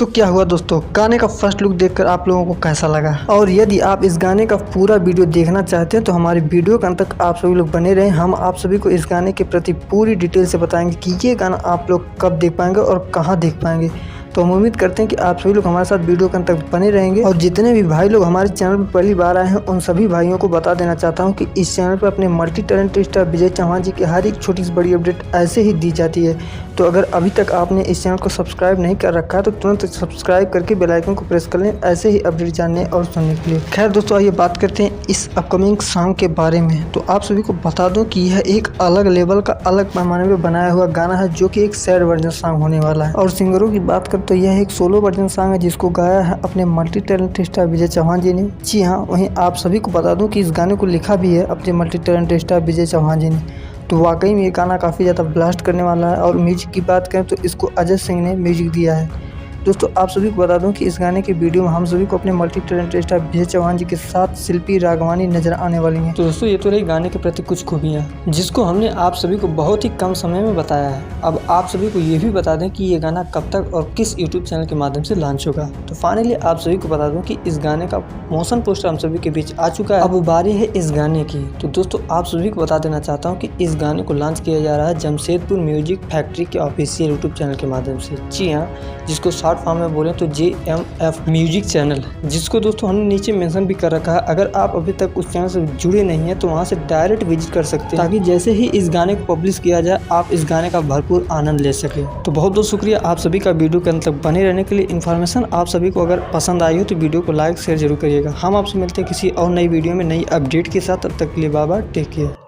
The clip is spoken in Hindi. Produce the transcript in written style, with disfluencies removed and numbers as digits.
तो क्या हुआ दोस्तों, गाने का फर्स्ट लुक देखकर आप लोगों को कैसा लगा? और यदि आप इस गाने का पूरा वीडियो देखना चाहते हैं तो हमारी वीडियो के अंत तक आप सभी लोग बने रहें। हम आप सभी को इस गाने के प्रति पूरी डिटेल से बताएंगे कि ये गाना आप लोग कब देख पाएंगे और कहाँ देख पाएंगे। तो हम उम्मीद करते हैं कि आप सभी लोग हमारे साथ वीडियो के अंत तक बने रहेंगे। और जितने भी भाई लोग हमारे चैनल पर पहली बार आए हैं उन सभी भाइयों को बता देना चाहता हूं कि इस चैनल पर अपने मल्टी टैलेंटेड स्टार विजय चौहान जी की हर एक छोटी सी बड़ी अपडेट ऐसे ही दी जाती है। तो अगर अभी तक आपने इस चैनल को सब्सक्राइब नहीं कर रखा है तो तुरंत सब्सक्राइब करके बेल आइकन को प्रेस कर लें ऐसे ही अपडेट जानने और सुनने के लिए। खैर दोस्तों, आइए बात करते हैं इस अपकमिंग सॉन्ग के बारे में। तो आप सभी को बता दूं कि यह एक अलग लेवल का, अलग पैमाने में बनाया हुआ गाना है जो कि एक सैड वर्जन सॉन्ग होने वाला है। और सिंगरों की बात करें तो यह एक सोलो वर्जन सॉन्ग है जिसको गाया है अपने मल्टी टैलेंटेड स्टार विजय चौहान जी ने। जी हाँ, वहीं आप सभी को बता दूं कि इस गाने को लिखा भी है अपने मल्टी टैलेंटेड स्टार विजय चौहान जी ने। तो वाकई में ये गाना काफ़ी ज़्यादा ब्लास्ट करने वाला है। और म्यूजिक की बात करें तो इसको अजय सिंह ने म्यूजिक दिया है। दोस्तों, आप सभी को बता दूं कि इस गाने के वीडियो में हम सभी को अपने मल्टी टैलेंटेड स्टार विजय चौहान जी के साथ शिल्पी राघवानी नजर आने वाली हैं। तो दोस्तों, ये तो रही गाने के प्रति कुछ खूबियां जिसको हमने आप सभी को बहुत ही कम समय में बताया है। अब आप सभी को ये भी बता दें कि ये गाना कब तक और किस यूट्यूब चैनल के माध्यम से लॉन्च होगा। तो फाइनली आप सभी को बता दूं कि इस गाने का मोशन पोस्टर हम सभी के बीच आ चुका है। अब बारी है इस गाने की। तो दोस्तों, आप सभी को बता देना चाहता हूँ कि इस गाने को लॉन्च किया जा रहा है जमशेदपुर म्यूजिक फैक्ट्री के ऑफिशियल यूट्यूब चैनल के माध्यम से। जी हाँ, जिसको शॉर्ट फॉर्म में बोलें तो JMF म्यूजिक चैनल, जिसको दोस्तों हमने नीचे मेंशन भी कर रखा है। अगर आप अभी तक उस चैनल से जुड़े नहीं हैं तो वहां से डायरेक्ट विजिट कर सकते हैं ताकि जैसे ही इस गाने को पब्लिश किया जाए आप इस गाने का भरपूर आनंद ले सके। तो बहुत बहुत शुक्रिया आप सभी का वीडियो के अंत तक बने रहने के लिए। इन्फॉर्मेशन आप सभी को अगर पसंद आई हो तो वीडियो को लाइक शेयर जरूर करिएगा। हम आपसे मिलते हैं किसी और नई वीडियो में नई अपडेट के साथ। तब तक के लिए बाय बाय, टेक केयर।